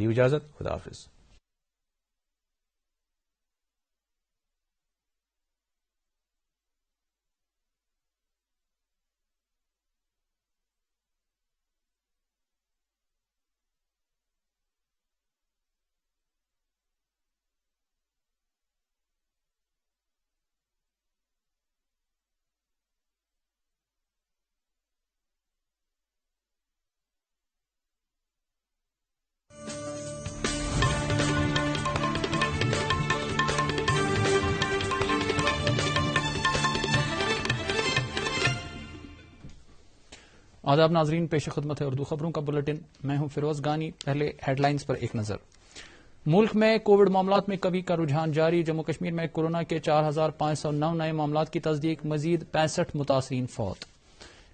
دی اجازت، خدا حافظ. آداب ناظرین، پیش خدمت ہے اردو خبروں کا بلٹن. میں ہوں فیروز گانی. پہلے ہیڈ لائنز پر ایک نظر. ملک میں کووڈ معاملات میں کمی کا رجحان جاری. جموں کشمیر میں کورونا کے 4509 نئے معاملات کی تصدیق. مزید 65 متاثرین فوت.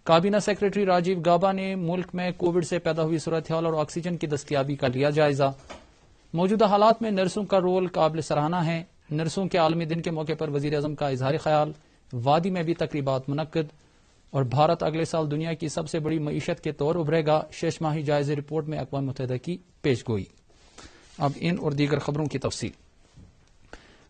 کابینہ سیکرٹری راجیو گابا نے ملک میں کووڈ سے پیدا ہوئی صورتحال اور آکسیجن کی دستیابی کا لیا جائزہ. موجودہ حالات میں نرسوں کا رول قابل سراہنا ہے. نرسوں کے عالمی دن کے موقع پر وزیر اعظم کا اظہار خیال. وادی میں بھی تقریبات منعقد. اور بھارت اگلے سال دنیا کی سب سے بڑی معیشت کے طور ابھرے گا. 6 ماہی جائزے رپورٹ میں اقوام متحدہ کی پیش گوئی. اب ان اور دیگر خبروں کی تفصیل.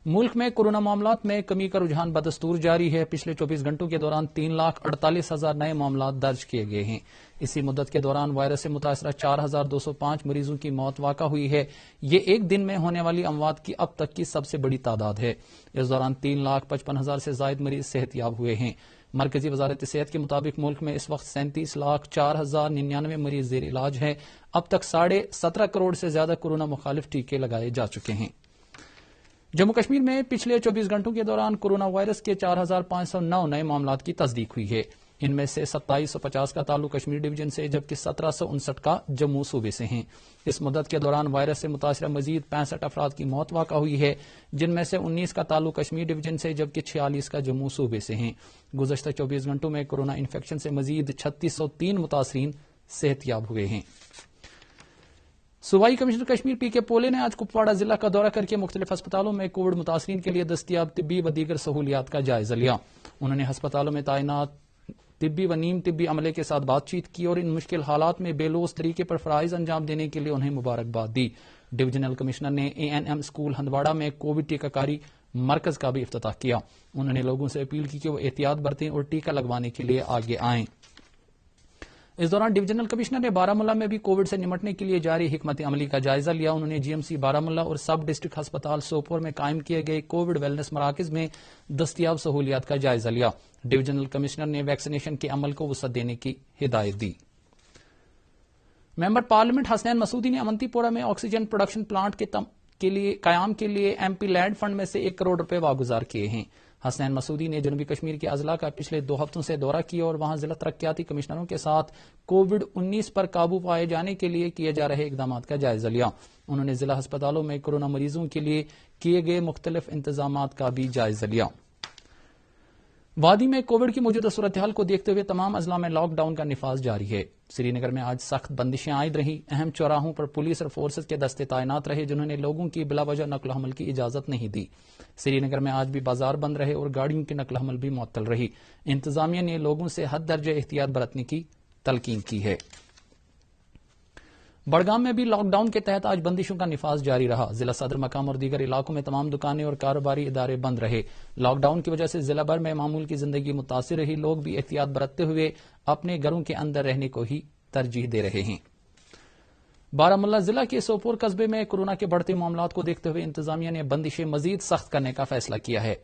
ملک میں کورونا معاملات میں کمی کا رجحان بدستور جاری ہے. پچھلے 24 گھنٹوں کے دوران 3,48,000 نئے معاملات درج کیے گئے ہیں. اسی مدت کے دوران وائرس سے متاثرہ 4,205 مریضوں کی موت واقع ہوئی ہے. یہ ایک دن میں ہونے والی اموات کی اب تک کی سب سے بڑی تعداد ہے. اس دوران 3,55,000 سے زائد مریض صحت یاب ہوئے ہیں. مرکزی وزارت صحت کے مطابق ملک میں اس وقت 37,04,099 مریض زیر علاج ہیں. اب تک 17.5 کروڑ سے زیادہ کورونا مخالف ٹیکے لگائے جا چکے ہیں. جموں کشمیر میں پچھلے 24 گھنٹوں کے دوران کورونا وائرس کے 4,509 نئے معاملات کی تصدیق ہوئی ہے. ان میں سے 2,750 کا تعلق کشمیر ڈویژن سے جبکہ 1,759 کا جموں صوبے سے ہیں. اس مدت کے دوران وائرس سے متاثرہ مزید 65 افراد کی موت واقع ہوئی ہے، جن میں سے 19 کا تعلق کشمیر ڈویژن سے جبکہ 46 کا جموں صوبے سے ہیں. گزشتہ 24 گھنٹوں میں کورونا انفیکشن سے مزید 3,603 متاثرین صحت یاب ہوئے ہیں. صوبائی کمشنر کشمیر پی کے پولے نے آج کپواڑہ ضلع کا دورہ کر کے مختلف ہسپتالوں میں کووڈ متاثرین کے لیے دستیاب طبی و دیگر سہولیات کا جائزہ لیا. انہوں نے ہسپتالوں میں تعینات طبی و نیم طبی عملے کے ساتھ بات چیت کی اور ان مشکل حالات میں بے لوث طریقے پر فرائض انجام دینے کے لیے انہیں مبارکباد دی. ڈویژنل کمشنر نے ANM اسکول ہندواڑہ میں کووڈ ٹیکہ کاری مرکز کا بھی افتتاح کیا. انہوں نے لوگوں سے اپیل کی کہ وہ احتیاط برتیں اور ٹیکہ لگوانے کے لیے آگے آئیں. اس دوران ڈویژنل کمشنر نے بارامولہ میں بھی کووڈ سے نمٹنے کے لیے جاری حکمت عملی کا جائزہ لیا. انہوں نے GMC بارامولہ اور سب ڈسٹرکٹ ہسپتال سوپور میں قائم کیے گئے کووڈ ویلنس مراکز میں دستیاب سہولیات کا جائزہ لیا. ڈویژنل کمشنر نے ویکسینیشن کے عمل کو وسعت دینے کی ہدایت دی. ممبر پارلیمنٹ حسنین مسعودی نے امنتی پورہ میں آکسیجن پروڈکشن پلانٹ کے قیام کے لیے MP لینڈ فنڈ میں سے 1 کروڑ روپے واگزار کیے ہیں. حسنین مسعودی نے جنوبی کشمیر کے اضلاع کا پچھلے 2 ہفتوں سے دورہ کیا اور وہاں ضلع ترقیاتی کمشنروں کے ساتھ کووڈ-19 پر قابو پائے جانے کے لیے کیے جا رہے اقدامات کا جائزہ لیا. انہوں نے ضلع ہسپتالوں میں کورونا مریضوں کے لیے کیے گئے مختلف انتظامات کا بھی جائزہ لیا. وادی میں کووڈ کی موجودہ صورتحال کو دیکھتے ہوئے تمام اضلاع میں لاک ڈاؤن کا نفاذ جاری ہے. سری نگر میں آج سخت بندشیں عائد رہیں. اہم چوراہوں پر پولیس اور فورسز کے دستے تعینات رہے جنہوں نے لوگوں کی بلا وجہ نقل و حمل کی اجازت نہیں دی. سری نگر میں آج بھی بازار بند رہے اور گاڑیوں کی نقل و حمل بھی معطل رہی. انتظامیہ نے لوگوں سے حد درجہ احتیاط برتنے کی تلقین کی ہے. بڑگام میں بھی لاک ڈاؤن کے تحت آج بندشوں کا نفاذ جاری رہا. ضلع صدر مقام اور دیگر علاقوں میں تمام دکانیں اور کاروباری ادارے بند رہے. لاک ڈاؤن کی وجہ سے ضلع بھر میں معمول کی زندگی متاثر رہی. لوگ بھی احتیاط برتتے ہوئے اپنے گھروں کے اندر رہنے کو ہی ترجیح دے رہے ہیں. بارامولہ ضلع کے سوپور قصبے میں کورونا کے بڑھتے معاملات کو دیکھتے ہوئے انتظامیہ نے بندشیں مزید سخت کرنے کا فیصلہ کیا ہے.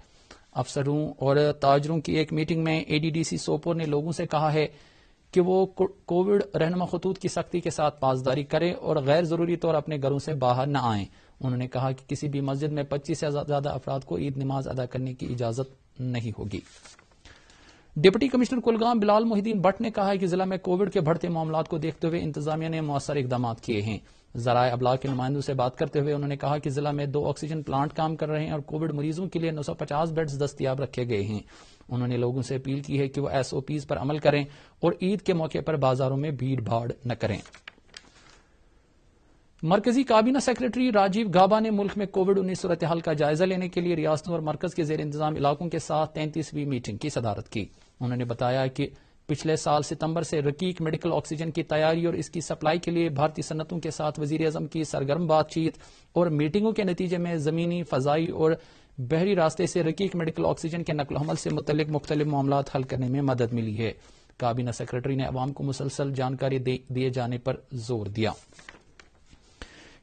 افسروں اور تاجروں کی ایک میٹنگ میں ADDC سوپور نے لوگوں سے کہا ہے کہ وہ کووڈ رہنما خطوط کی سختی کے ساتھ پاسداری کریں اور غیر ضروری طور اپنے گھروں سے باہر نہ آئیں. انہوں نے کہا کہ کسی بھی مسجد میں 25 سے زیادہ افراد کو عید نماز ادا کرنے کی اجازت نہیں ہوگی. Deputy commissioner Kulgam Bilal Mohi Uddin but نے کہا ہے کہ ضلع میں کووڈ کے بڑھتے معاملات کو دیکھتے ہوئے انتظامیہ نے مؤثر اقدامات کیے ہیں. ذرائع ابلاغ کے نمائندوں سے بات کرتے ہوئے انہوں نے کہا کہ ضلع میں 2 آکسیجن پلانٹ کام کر رہے ہیں اور کووڈ مریضوں کے لیے 950 بیڈز دستیاب رکھے گئے ہیں. انہوں نے لوگوں سے اپیل کی ہے کہ وہ SOPs پر عمل کریں اور عید کے موقع پر بازاروں میں بھیڑ بھاڑ نہ کریں. مرکزی کابینہ سیکرٹری راجیو گابا نے ملک میں کووڈ-19 صورتحال کا جائزہ لینے کے لیے ریاستوں اور مرکز کے زیر انتظام علاقوں کے ساتھ 33ویں میٹنگ کی صدارت کی. انہوں نے بتایا کہ پچھلے سال ستمبر سے رقیق میڈیکل آکسیجن کی تیاری اور اس کی سپلائی کے لیے بھارتی صنعتوں کے ساتھ وزیر اعظم کی سرگرم بات چیت اور میٹنگوں کے نتیجے میں زمینی، فضائی اور بحری راستے سے رقیق میڈیکل آکسیجن کے نقل و حمل سے متعلق مختلف معاملات حل کرنے میں مدد ملی ہے۔ کابینہ سیکرٹری نے عوام کو مسلسل جانکاری دیے جانے پر زور دیا۔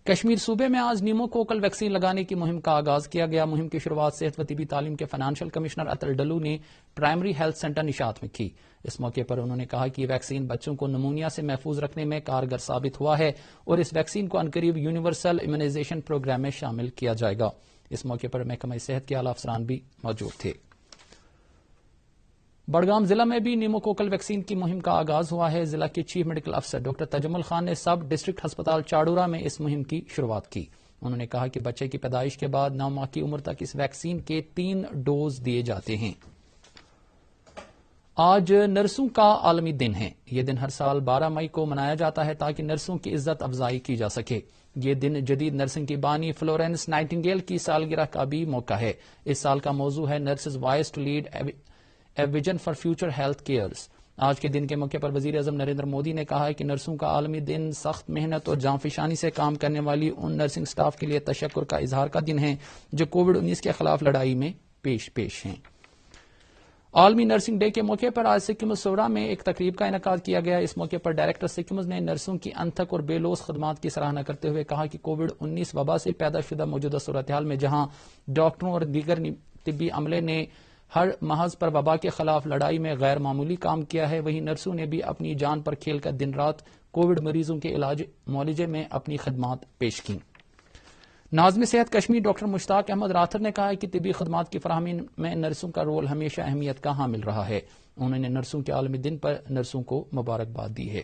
کشمیر صوبے میں آج نیموکوکل ویکسین لگانے کی مہم کا آغاز کیا گیا۔ مہم کی شروعات صحت و طبی تعلیم کے فائنانشل کمشنر اطل ڈلو نے پرائمری ہیلتھ سینٹر نشاط میں کی۔ اس موقع پر انہوں نے کہا کہ یہ ویکسین بچوں کو نمونیا سے محفوظ رکھنے میں کارگر ثابت ہوا ہے اور اس ویکسین کو عنقریب یونیورسل امیونائزیشن پروگرام میں شامل کیا جائے گا۔ اس موقع پر محکمہ صحت کے اعلی افسران بھی موجود تھے۔ بڑگام ضلع میں بھی نیموکوکل ویکسین کی مہم کا آغاز ہوا ہے۔ ضلع کے چیف میڈیکل افسر ڈاکٹر تجمل خان نے سب ڈسٹرکٹ ہسپتال چاڑورا میں اس مہم کی شروعات کی۔ انہوں نے کہا کہ بچے کی پیدائش کے بعد 9 ماہ کی عمر تک اس ویکسین کے 3 ڈوز دیے جاتے ہیں۔ آج نرسوں کا عالمی دن ہے۔ یہ دن ہر سال 12 مئی کو منایا جاتا ہے تاکہ نرسوں کی عزت افزائی کی جا سکے۔ یہ دن جدید نرسنگ کی بانی فلورینس نائٹنگیل کی سالگرہ کا بھی موقع ہے۔ اس سال کا موضوع ہے nurses voice to lead a vision for future health cares. آج کے دن کے موقع پر وزیر اعظم نریندر مودی نے کہا ہے کہ نرسوں کا عالمی دن سخت محنت اور جانفشانی سے کام کرنے والی ان نرسنگ سٹاف کے لیے تشکر کا اظہار کا دن ہے جو کووڈ-19 کے خلاف لڑائی میں پیش ہیں۔ عالمی نرسنگ ڈے کے موقع پر آج سکم سورا میں ایک تقریب کا انعقاد کیا گیا۔ اس موقع پر ڈائریکٹر سکمز نے نرسوں کی انتھک اور بے لوث خدمات کی سراہنا کرتے ہوئے کہا کہ کووڈ-19 وبا سے پیدا شدہ موجودہ صورتحال میں جہاں ڈاکٹروں اور دیگر طبی عملے نے ہر محاذ پر وبا کے خلاف لڑائی میں غیر معمولی کام کیا ہے، وہیں نرسوں نے بھی اپنی جان پر کھیل کر دن رات کووڈ مریضوں کے علاج معالجے میں اپنی خدمات پیش کیں۔ ناظم صحت کشمیر ڈاکٹر مشتاق احمد راتھر نے کہا ہے کہ طبی خدمات کی فراہمی میں نرسوں کا رول ہمیشہ اہمیت کا حامل رہا ہے۔ انہوں نے نرسوں کے عالمی دن پر نرسوں کو مبارکباد دی ہے۔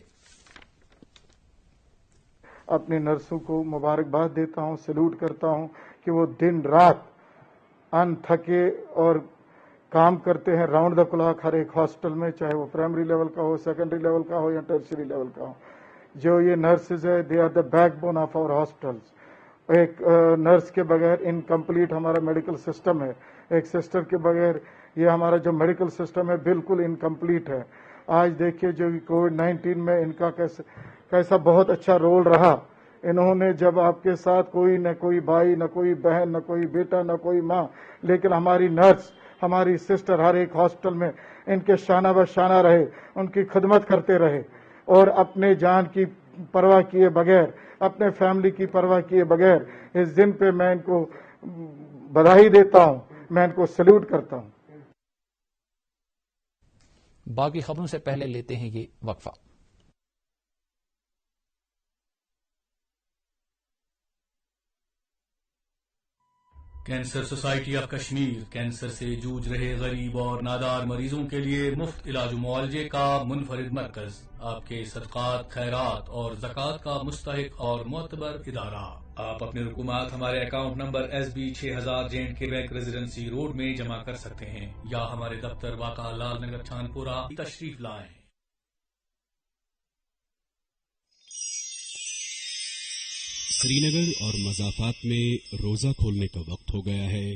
اپنے نرسوں کو مبارکباد دیتا ہوں، سلوٹ کرتا ہوں کہ وہ دن رات ان تھکے اور کام کرتے ہیں راؤنڈ دا کلاک ہر ایک ہاسپٹل میں، چاہے وہ پرائمری لیول کا ہو، سیکنڈری لیول کا ہو یا ٹرشری لیول کا ہو۔ جو یہ نرسز ہے they are the backbone of our آور ہاسپٹلس۔ ایک نرس کے بغیر انکمپلیٹ ہمارا میڈیکل سسٹم ہے، ایک سسٹر کے بغیر یہ ہمارا جو میڈیکل سسٹم ہے بالکل انکمپلیٹ ہے۔ آج دیکھیے جو کووڈ-19 میں ان کا کیسا بہت اچھا رول رہا۔ انہوں نے جب آپ کے ساتھ کوئی نہ کوئی بھائی، نہ کوئی بہن، نہ کوئی بیٹا، نہ کوئی ماں، لیکن ہماری نرس، ہماری سسٹر ہر ایک ہاسپٹل میں ان کے شانہ بہ شانہ رہے، ان کی خدمت کرتے رہے اور اپنے جان کی پرواہ کیے بغیر، اپنے فیملی کی پرواہ کیے بغیر اس دن پہ میں ان کو بدھائی دیتا ہوں، میں ان کو سلوٹ کرتا ہوں۔ باقی خبروں سے پہلے لیتے ہیں یہ وقفہ۔ Cancer society of Kashmir cancer سے جوجھ رہے غریب اور نادار مریضوں کے لیے مفت علاج و معالجے کا منفرد مرکز، آپ کے صدقات، خیرات اور زکوٰۃ کا مستحق اور معتبر ادارہ۔ آپ اپنے رقومات ہمارے account number SB 6000 J&K bank residency road میں جمع کر سکتے ہیں یا ہمارے دفتر واقع لال نگر چھانپورہ تشریف لائیں۔ سری نگر اور مضافات میں روزہ کھولنے کا وقت ہو گیا ہے،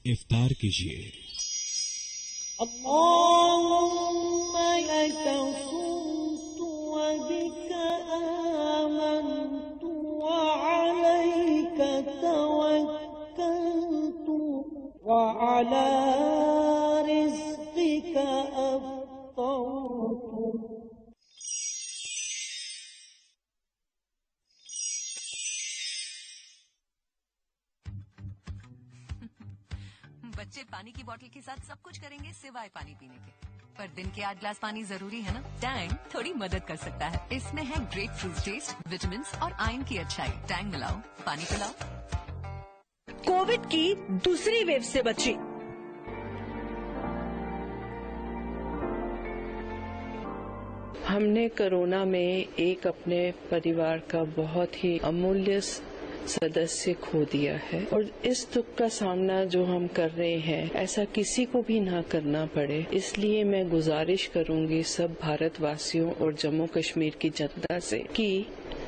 افطار کیجیے۔ اللهم لك صمت وبك آمنت وعليك توكلت وعلى رزقك أفطرت۔ بچے پانی کی بوتل کے ساتھ سب کچھ کریں گے سوائے پانی پینے کے، پر دن کے 8 گلاس پانی ضروری ہے نا۔ ٹینگ تھوڑی مدد کر سکتا ہے، اس میں ہے گریپ فروٹ ٹیسٹ، وٹامنس اور آئرن کی اچھائی۔ ٹینگ ملاؤ، پانی پلاؤ۔ کووڈ کی دوسری ویو سے بچی۔ ہم نے کورونا میں ایک اپنے پریوار کا بہت ہی امولیہ سدسیہ کھو دیا ہے، اور اس دکھ کا سامنا جو ہم کر رہے ہیں ایسا کسی کو بھی نہ کرنا پڑے۔ اس لیے میں گزارش کروں گی سب بھارت واسیوں اور جموں کشمیر کی جنتا سے کہ